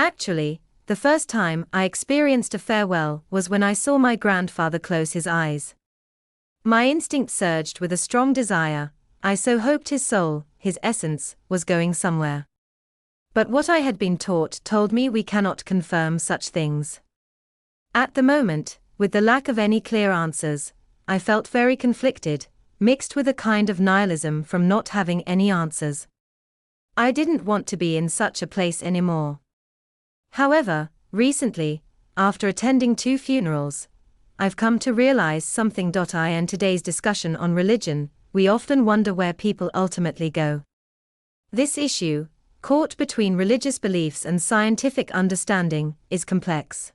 Actually, the first time I experienced a farewell was when I saw my grandfather close his eyes. My instinct surged with a strong desire. I so hoped his soul, his essence, was going somewhere. But what I had been taught told me we cannot confirm such things. At the moment, with the lack of any clear answers, I felt very conflicted, mixed with a kind of nihilism from not having any answers. I didn't want to be in such a place anymore. However, recently, after attending 2 funerals, I've come to realize something. In today's discussion on religion, we often wonder where people ultimately go. This issue, caught between religious beliefs and scientific understanding, is complex.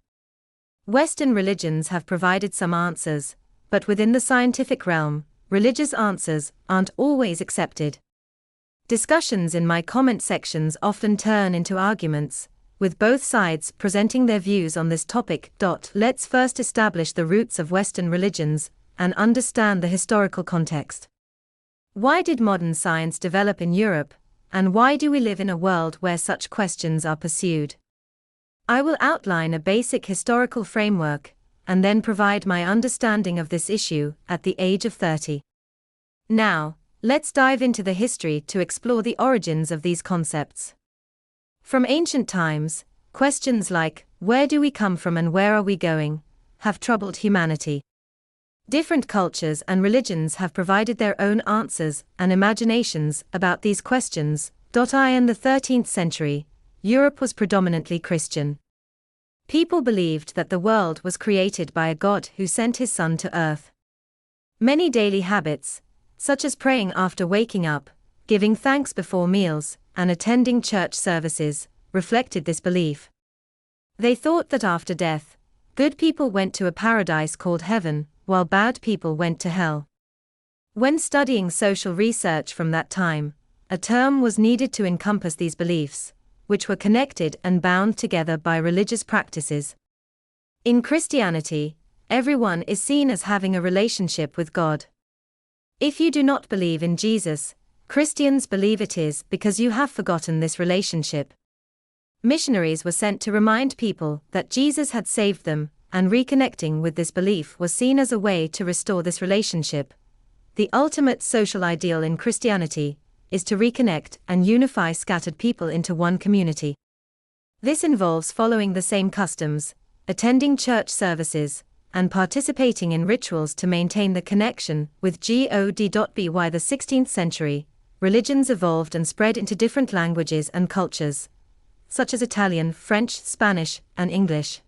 Western religions have provided some answers, but within the scientific realm, religious answers aren't always accepted. Discussions in my comment sections often turn into arguments, with both sides presenting their views on this topic. Let's first establish the roots of Western religions and understand the historical context. Why did modern science develop in Europe, and why do we live in a world where such questions are pursued? I will outline a basic historical framework, and then provide my understanding of this issue at the age of 30. Now, let's dive into the history to explore the origins of these concepts. From ancient times, questions like, where do we come from and where are we going, have troubled humanity. Different cultures and religions have provided their own answers and imaginations about these questions. In the 13th century, Europe was predominantly Christian. People believed that the world was created by a God who sent his Son to earth. Many daily habits, such as praying after waking up, giving thanks before meals, and attending church services, reflected this belief. They thought that after death, good people went to a paradise called heaven, while bad people went to hell. When studying social research from that time, a term was needed to encompass these beliefs, which were connected and bound together by religious practices. In Christianity, everyone is seen as having a relationship with God. If you do not believe in Jesus, Christians believe it is because you have forgotten this relationship. Missionaries were sent to remind people that Jesus had saved them, and reconnecting with this belief was seen as a way to restore this relationship. The ultimate social ideal in Christianity is to reconnect and unify scattered people into one community. This involves following the same customs, attending church services, and participating in rituals to maintain the connection with God. By the 16th century, religions evolved and spread into different languages and cultures, such as Italian, French, Spanish, and English.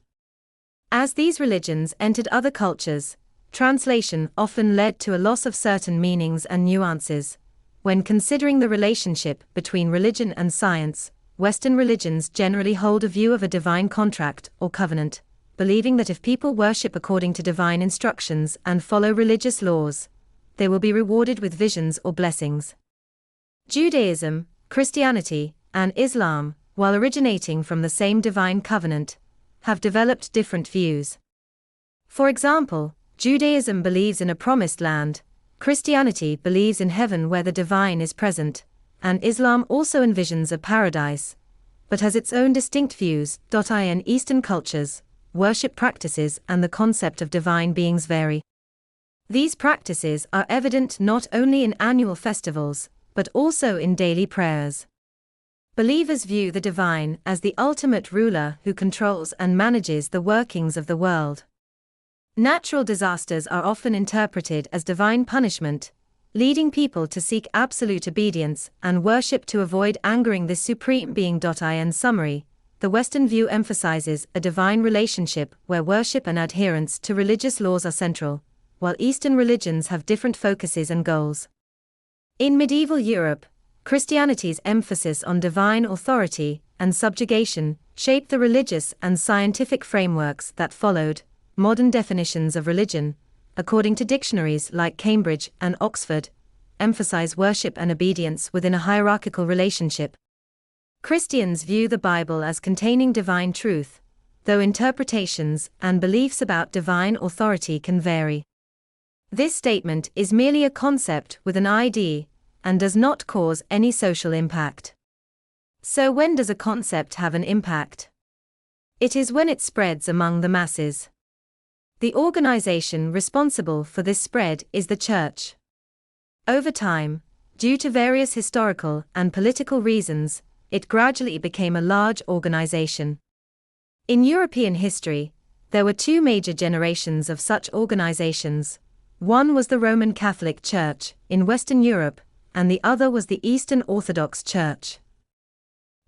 As these religions entered other cultures, translation often led to a loss of certain meanings and nuances. When considering the relationship between religion and science, Western religions generally hold a view of a divine contract or covenant, believing that if people worship according to divine instructions and follow religious laws, they will be rewarded with visions or blessings. Judaism, Christianity, and Islam, while originating from the same divine covenant, have developed different views. For example, Judaism believes in a promised land, Christianity believes in heaven where the divine is present, and Islam also envisions a paradise, but has its own distinct views. In Eastern cultures, worship practices and the concept of divine beings vary. These practices are evident not only in annual festivals, but also in daily prayers. Believers view the divine as the ultimate ruler who controls and manages the workings of the world. Natural disasters are often interpreted as divine punishment, leading people to seek absolute obedience and worship to avoid angering this supreme being. In summary, the Western view emphasizes a divine relationship where worship and adherence to religious laws are central, while Eastern religions have different focuses and goals. In medieval Europe, Christianity's emphasis on divine authority and subjugation shaped the religious and scientific frameworks that followed. Modern definitions of religion, according to dictionaries like Cambridge and Oxford, emphasize worship and obedience within a hierarchical relationship. Christians view the Bible as containing divine truth, though interpretations and beliefs about divine authority can vary. This statement is merely a concept with an idea and does not cause any social impact. So when does a concept have an impact? It is when it spreads among the masses. The organization responsible for this spread is the Church. Over time, due to various historical and political reasons, it gradually became a large organization. In European history, there were two major generations of such organizations. One was the Roman Catholic Church in Western Europe, and the other was the Eastern Orthodox Church.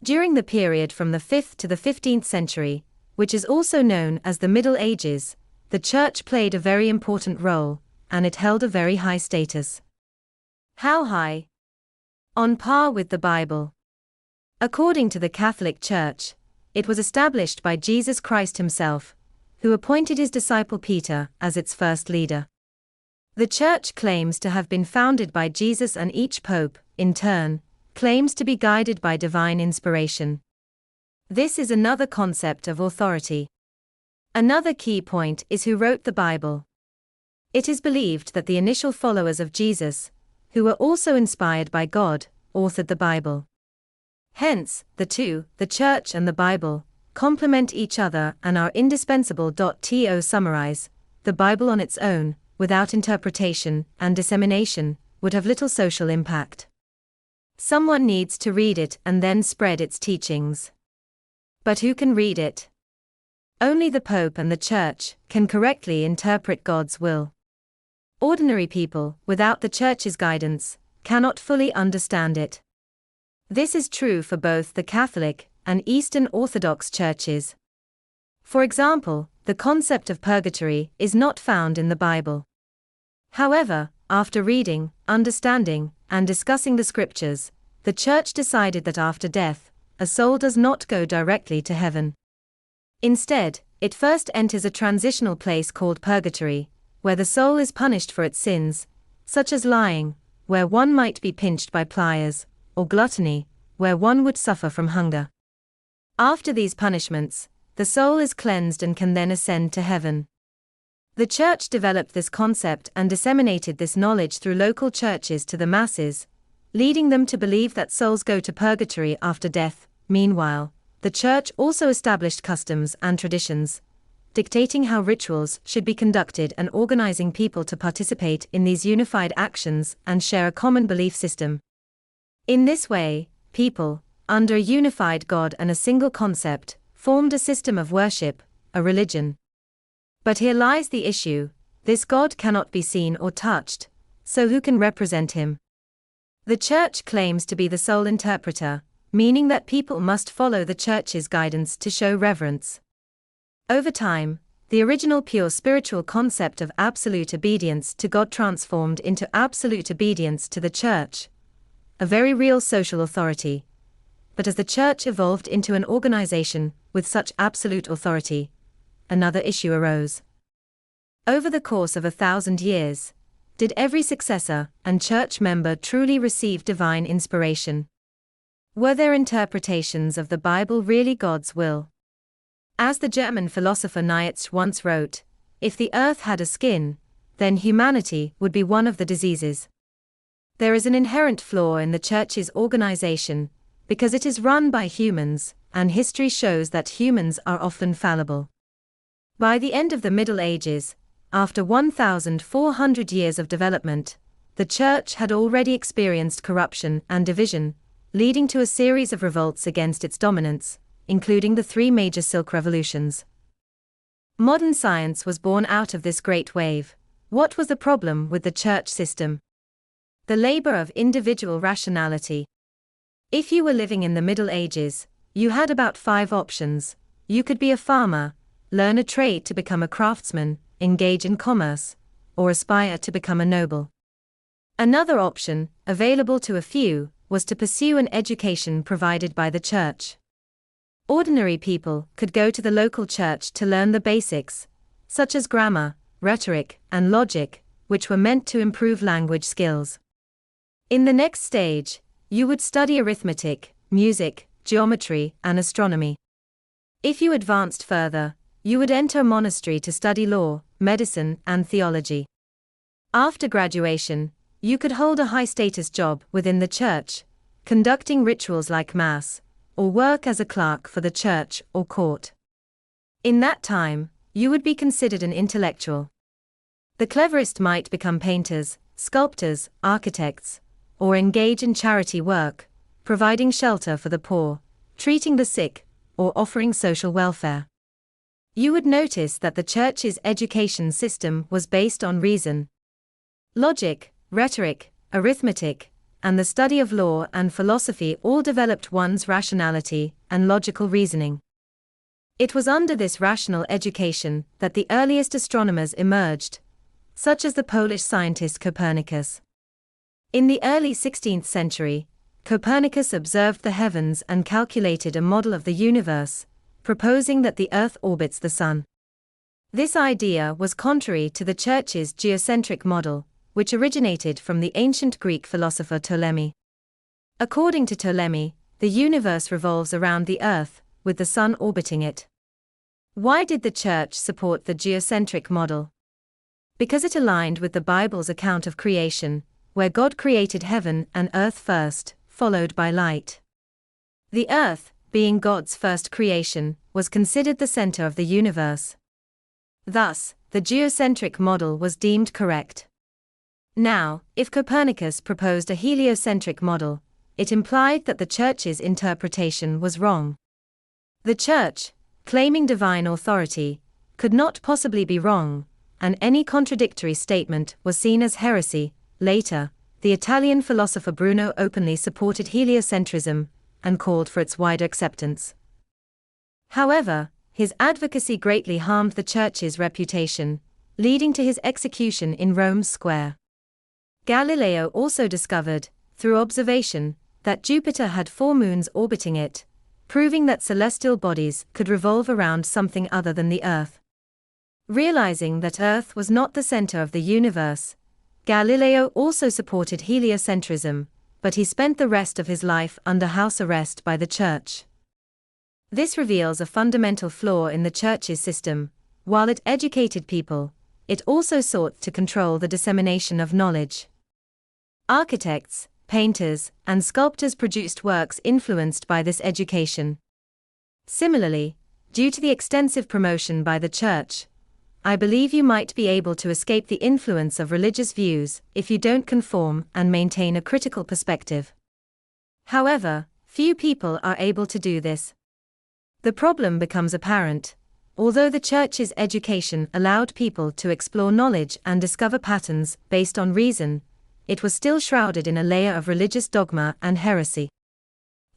During the period from the 5th to the 15th century, which is also known as the Middle Ages, the Church played a very important role, and it held a very high status. How high? On par with the Bible. According to the Catholic Church, it was established by Jesus Christ himself, who appointed his disciple Peter as its first leader. The Church claims to have been founded by Jesus, and each pope, in turn, claims to be guided by divine inspiration. This is another concept of authority. Another key point is who wrote the Bible. It is believed that the initial followers of Jesus, who were also inspired by God, authored the Bible. Hence, the two, the Church and the Bible, complement each other and are indispensable. To summarize, the Bible on its own, without interpretation and dissemination, would have little social impact. Someone needs to read it and then spread its teachings. But who can read it? Only the Pope and the Church can correctly interpret God's will. Ordinary people, without the Church's guidance, cannot fully understand it. This is true for both the Catholic and Eastern Orthodox churches. For example, the concept of purgatory is not found in the Bible. However, after reading, understanding, and discussing the scriptures, the Church decided that after death, a soul does not go directly to heaven. Instead, it first enters a transitional place called purgatory, where the soul is punished for its sins, such as lying, where one might be pinched by pliers, or gluttony, where one would suffer from hunger. After these punishments, the soul is cleansed and can then ascend to heaven. The Church developed this concept and disseminated this knowledge through local churches to the masses, leading them to believe that souls go to purgatory after death. Meanwhile, the Church also established customs and traditions, dictating how rituals should be conducted and organizing people to participate in these unified actions and share a common belief system. In this way, people, under a unified God and a single concept, formed a system of worship, a religion. But here lies the issue: this God cannot be seen or touched, so who can represent him? The Church claims to be the sole interpreter, meaning that people must follow the Church's guidance to show reverence. Over time, the original pure spiritual concept of absolute obedience to God transformed into absolute obedience to the Church, a very real social authority. But as the Church evolved into an organization with such absolute authority, another issue arose. Over the course of 1,000 years, did every successor and Church member truly receive divine inspiration? Were their interpretations of the Bible really God's will? As the German philosopher Nietzsche once wrote, if the earth had a skin, then humanity would be one of the diseases. There is an inherent flaw in the Church's organization, because it is run by humans, and history shows that humans are often fallible. By the end of the Middle Ages, after 1,400 years of development, the Church had already experienced corruption and division, leading to a series of revolts against its dominance, including the three major Silk Revolutions. Modern science was born out of this great wave. What was the problem with the Church system? The labor of individual rationality. If you were living in the Middle Ages, you had about 5 options. You could be a farmer, learn a trade to become a craftsman, engage in commerce, or aspire to become a noble. Another option, available to a few, was to pursue an education provided by the Church. Ordinary people could go to the local church to learn the basics, such as grammar, rhetoric, and logic, which were meant to improve language skills. In the next stage, you would study arithmetic, music, geometry, and astronomy. If you advanced further, you would enter a monastery to study law, medicine, and theology. After graduation, you could hold a high-status job within the Church, conducting rituals like Mass, or work as a clerk for the church or court. In that time, you would be considered an intellectual. The cleverest might become painters, sculptors, architects, or engage in charity work, providing shelter for the poor, treating the sick, or offering social welfare. You would notice that the church's education system was based on reason. Logic, rhetoric, arithmetic, and the study of law and philosophy all developed one's rationality and logical reasoning. It was under this rational education that the earliest astronomers emerged, such as the Polish scientist Copernicus. In the early 16th century, Copernicus observed the heavens and calculated a model of the universe, proposing that the Earth orbits the Sun. This idea was contrary to the Church's geocentric model, which originated from the ancient Greek philosopher Ptolemy. According to Ptolemy, the universe revolves around the Earth, with the Sun orbiting it. Why did the Church support the geocentric model? Because it aligned with the Bible's account of creation, where God created heaven and earth first, followed by light. The Earth, being God's first creation, was considered the center of the universe. Thus, the geocentric model was deemed correct. Now, if Copernicus proposed a heliocentric model, it implied that the Church's interpretation was wrong. The Church, claiming divine authority, could not possibly be wrong, and any contradictory statement was seen as heresy. Later, the Italian philosopher Bruno openly supported heliocentrism and called for its wider acceptance. However, his advocacy greatly harmed the Church's reputation, leading to his execution in Rome's square. Galileo also discovered, through observation, that Jupiter had 4 moons orbiting it, proving that celestial bodies could revolve around something other than the Earth. Realizing that Earth was not the center of the universe, Galileo also supported heliocentrism, but he spent the rest of his life under house arrest by the Church. This reveals a fundamental flaw in the Church's system. While it educated people, it also sought to control the dissemination of knowledge. Architects, painters, and sculptors produced works influenced by this education. Similarly, due to the extensive promotion by the Church, I believe you might be able to escape the influence of religious views if you don't conform and maintain a critical perspective. However, few people are able to do this. The problem becomes apparent. Although the Church's education allowed people to explore knowledge and discover patterns based on reason, it was still shrouded in a layer of religious dogma and heresy.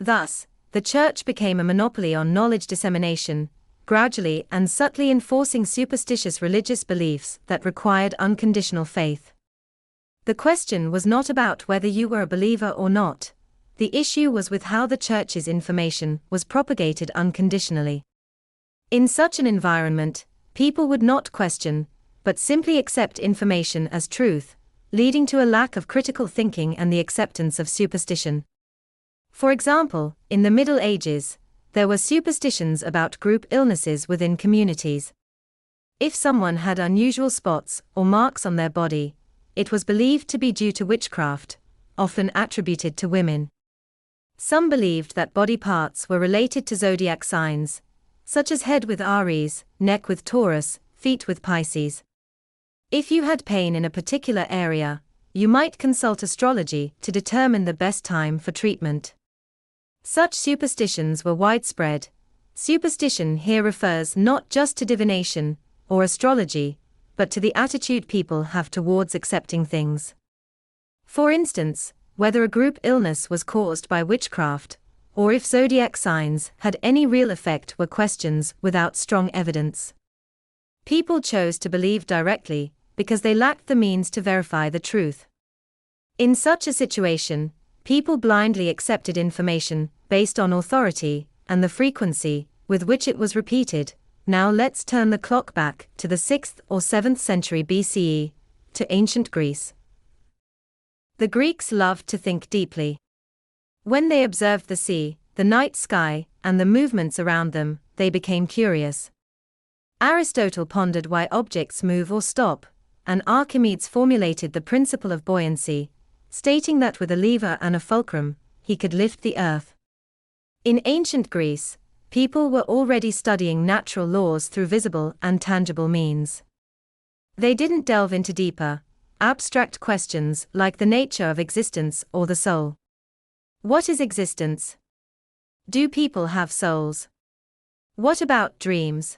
Thus, the Church became a monopoly on knowledge dissemination, gradually and subtly enforcing superstitious religious beliefs that required unconditional faith. The question was not about whether you were a believer or not. The issue was with how the Church's information was propagated unconditionally. In such an environment, people would not question, but simply accept information as truth, leading to a lack of critical thinking and the acceptance of superstition. For example, in the Middle Ages, there were superstitions about group illnesses within communities. If someone had unusual spots or marks on their body, it was believed to be due to witchcraft, often attributed to women. Some believed that body parts were related to zodiac signs, such as head with Aries, neck with Taurus, feet with Pisces. If you had pain in a particular area, you might consult astrology to determine the best time for treatment. Such superstitions were widespread. Superstition here refers not just to divination or astrology, but to the attitude people have towards accepting things. For instance, whether a group illness was caused by witchcraft, or if zodiac signs had any real effect were questions without strong evidence. People chose to believe directly because they lacked the means to verify the truth. In such a situation, people blindly accepted information based on authority and the frequency with which it was repeated. Now let's turn the clock back to the 6th or 7th century BCE, to ancient Greece. The Greeks loved to think deeply. When they observed the sea, the night sky, and the movements around them, they became curious. Aristotle pondered why objects move or stop, and Archimedes formulated the principle of buoyancy, stating that with a lever and a fulcrum, he could lift the earth. In ancient Greece, people were already studying natural laws through visible and tangible means. They didn't delve into deeper, abstract questions like the nature of existence or the soul. What is existence? Do people have souls? What about dreams?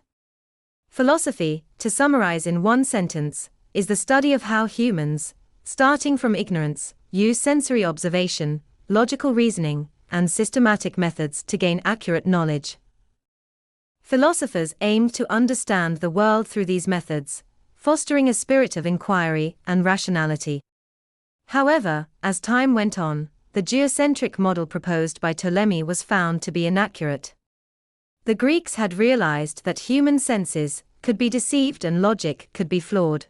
Philosophy, to summarize in one sentence, is the study of how humans, starting from ignorance, use sensory observation, logical reasoning, and systematic methods to gain accurate knowledge. Philosophers aimed to understand the world through these methods, fostering a spirit of inquiry and rationality. However, as time went on, the geocentric model proposed by Ptolemy was found to be inaccurate. The Greeks had realized that human senses could be deceived and logic could be flawed.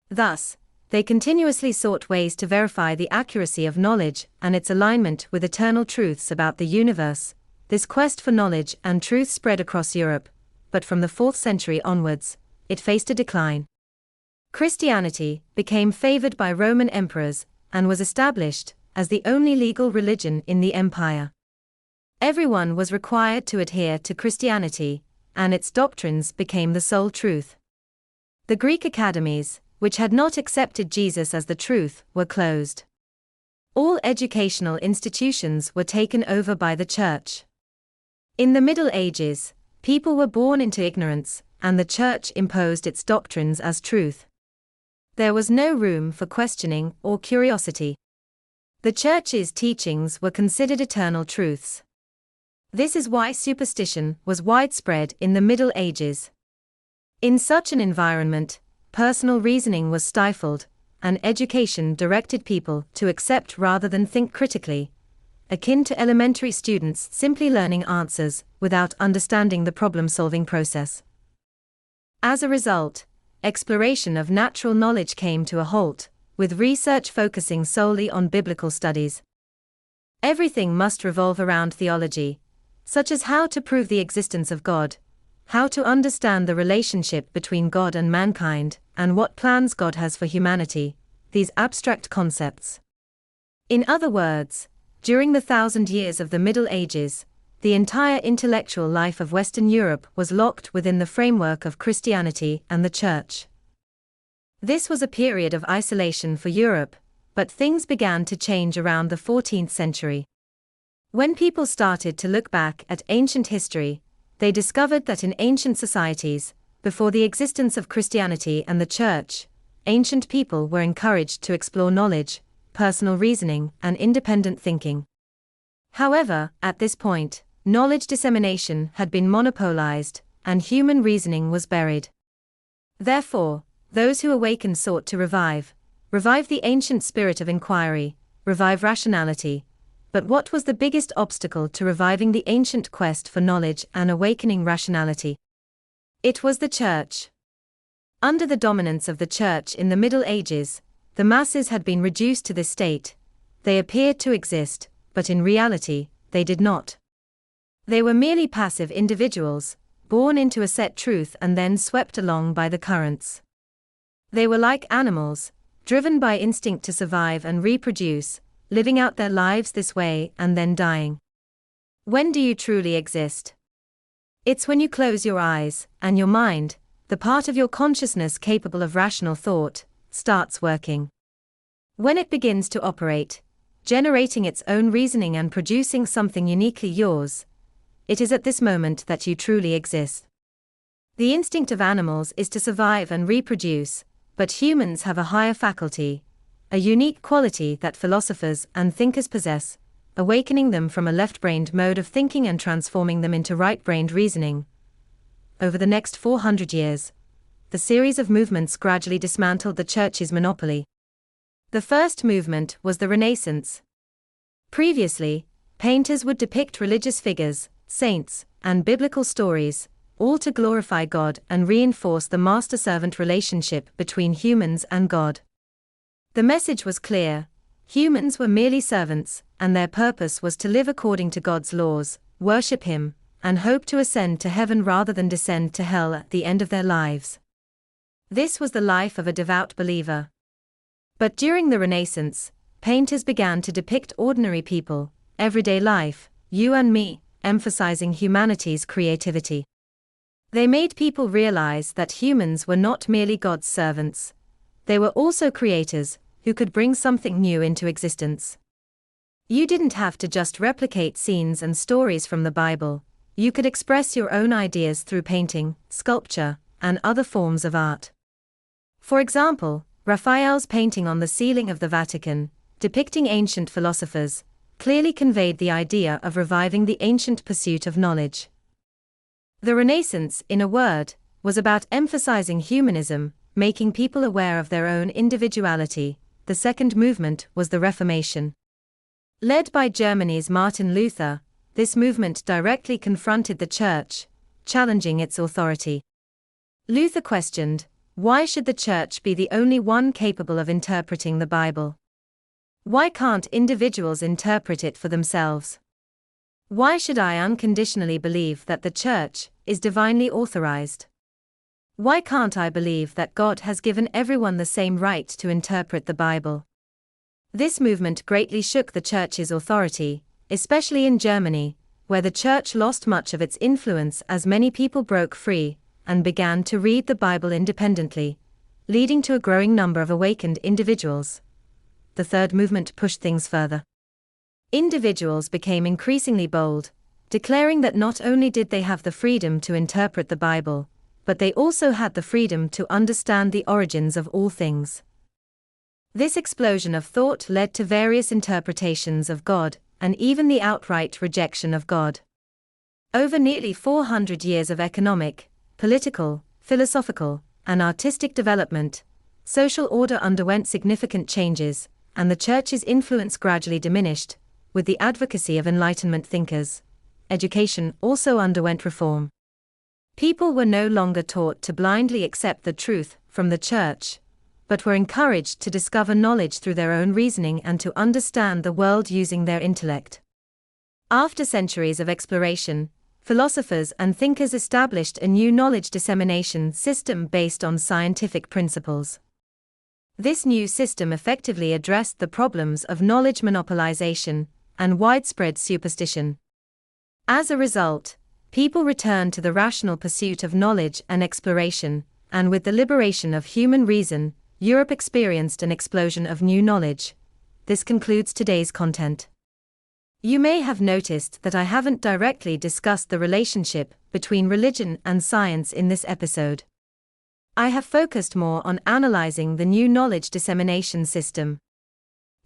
Thus, they continuously sought ways to verify the accuracy of knowledge and its alignment with eternal truths about the universe. This quest for knowledge and truth spread across Europe, but from the 4th century onwards, it faced a decline. Christianity became favored by Roman emperors and was established as the only legal religion in the empire. Everyone was required to adhere to Christianity, and its doctrines became the sole truth. The Greek academies, which had not accepted Jesus as the truth, were closed. All educational institutions were taken over by the Church. In the Middle Ages, people were born into ignorance, and the Church imposed its doctrines as truth. There was no room for questioning or curiosity. The Church's teachings were considered eternal truths. This is why superstition was widespread in the Middle Ages. In such an environment, personal reasoning was stifled, and education directed people to accept rather than think critically, akin to elementary students simply learning answers without understanding the problem-solving process. As a result, exploration of natural knowledge came to a halt, with research focusing solely on biblical studies. Everything must revolve around theology, such as how to prove the existence of God, how to understand the relationship between God and mankind, and what plans God has for humanity, these abstract concepts. In other words, during the 1,000 years of the Middle Ages, the entire intellectual life of Western Europe was locked within the framework of Christianity and the Church. This was a period of isolation for Europe, but things began to change around the 14th century. When people started to look back at ancient history, they discovered that in ancient societies, before the existence of Christianity and the Church, ancient people were encouraged to explore knowledge, personal reasoning, and independent thinking. However, at this point, knowledge dissemination had been monopolized, and human reasoning was buried. Therefore, those who awakened sought to revive the ancient spirit of inquiry, revive rationality. But what was the biggest obstacle to reviving the ancient quest for knowledge and awakening rationality? It was the Church. Under the dominance of the Church in the Middle Ages, the masses had been reduced to this state. They appeared to exist, but in reality, they did not. They were merely passive individuals, born into a set truth and then swept along by the currents. They were like animals, driven by instinct to survive and reproduce, living out their lives this way and then dying. When do you truly exist? It's when you close your eyes, and your mind, the part of your consciousness capable of rational thought, starts working. When it begins to operate, generating its own reasoning and producing something uniquely yours, it is at this moment that you truly exist. The instinct of animals is to survive and reproduce, but humans have a higher faculty, a unique quality that philosophers and thinkers possess, awakening them from a left-brained mode of thinking and transforming them into right-brained reasoning. Over the next 400 years, the series of movements gradually dismantled the Church's monopoly. The first movement was the Renaissance. Previously, painters would depict religious figures, saints, and biblical stories, all to glorify God and reinforce the master-servant relationship between humans and God. The message was clear: humans were merely servants, and their purpose was to live according to God's laws, worship Him, and hope to ascend to heaven rather than descend to hell at the end of their lives. This was the life of a devout believer. But during the Renaissance, painters began to depict ordinary people, everyday life, you and me, emphasizing humanity's creativity. They made people realize that humans were not merely God's servants. They were also creators, who could bring something new into existence. You didn't have to just replicate scenes and stories from the Bible. You could express your own ideas through painting, sculpture, and other forms of art. For example, Raphael's painting on the ceiling of the Vatican, depicting ancient philosophers, clearly conveyed the idea of reviving the ancient pursuit of knowledge. The Renaissance, in a word, was about emphasizing humanism, making people aware of their own individuality. The second movement was the Reformation. Led by Germany's Martin Luther, this movement directly confronted the Church, challenging its authority. Luther questioned, why should the Church be the only one capable of interpreting the Bible? Why can't individuals interpret it for themselves? Why should I unconditionally believe that the Church is divinely authorized? Why can't I believe that God has given everyone the same right to interpret the Bible? This movement greatly shook the Church's authority, especially in Germany, where the Church lost much of its influence as many people broke free and began to read the Bible independently, leading to a growing number of awakened individuals. The third movement pushed things further. Individuals became increasingly bold, declaring that not only did they have the freedom to interpret the Bible, but they also had the freedom to understand the origins of all things. This explosion of thought led to various interpretations of God, and even the outright rejection of God. Over nearly 400 years of economic, political, philosophical, and artistic development, social order underwent significant changes, and the Church's influence gradually diminished. With the advocacy of Enlightenment thinkers, education also underwent reform. People were no longer taught to blindly accept the truth from the Church, but were encouraged to discover knowledge through their own reasoning and to understand the world using their intellect. After centuries of exploration, philosophers and thinkers established a new knowledge dissemination system based on scientific principles. This new system effectively addressed the problems of knowledge monopolization and widespread superstition. As a result, people returned to the rational pursuit of knowledge and exploration, and with the liberation of human reason, Europe experienced an explosion of new knowledge. This concludes today's content. You may have noticed that I haven't directly discussed the relationship between religion and science in this episode. I have focused more on analyzing the new knowledge dissemination system.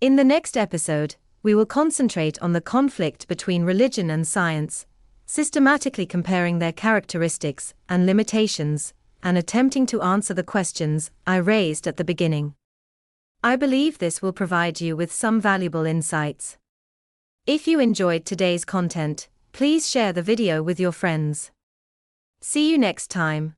In the next episode, we will concentrate on the conflict between religion and science, systematically comparing their characteristics and limitations, and attempting to answer the questions I raised at the beginning. I believe this will provide you with some valuable insights. If you enjoyed today's content, please share the video with your friends. See you next time.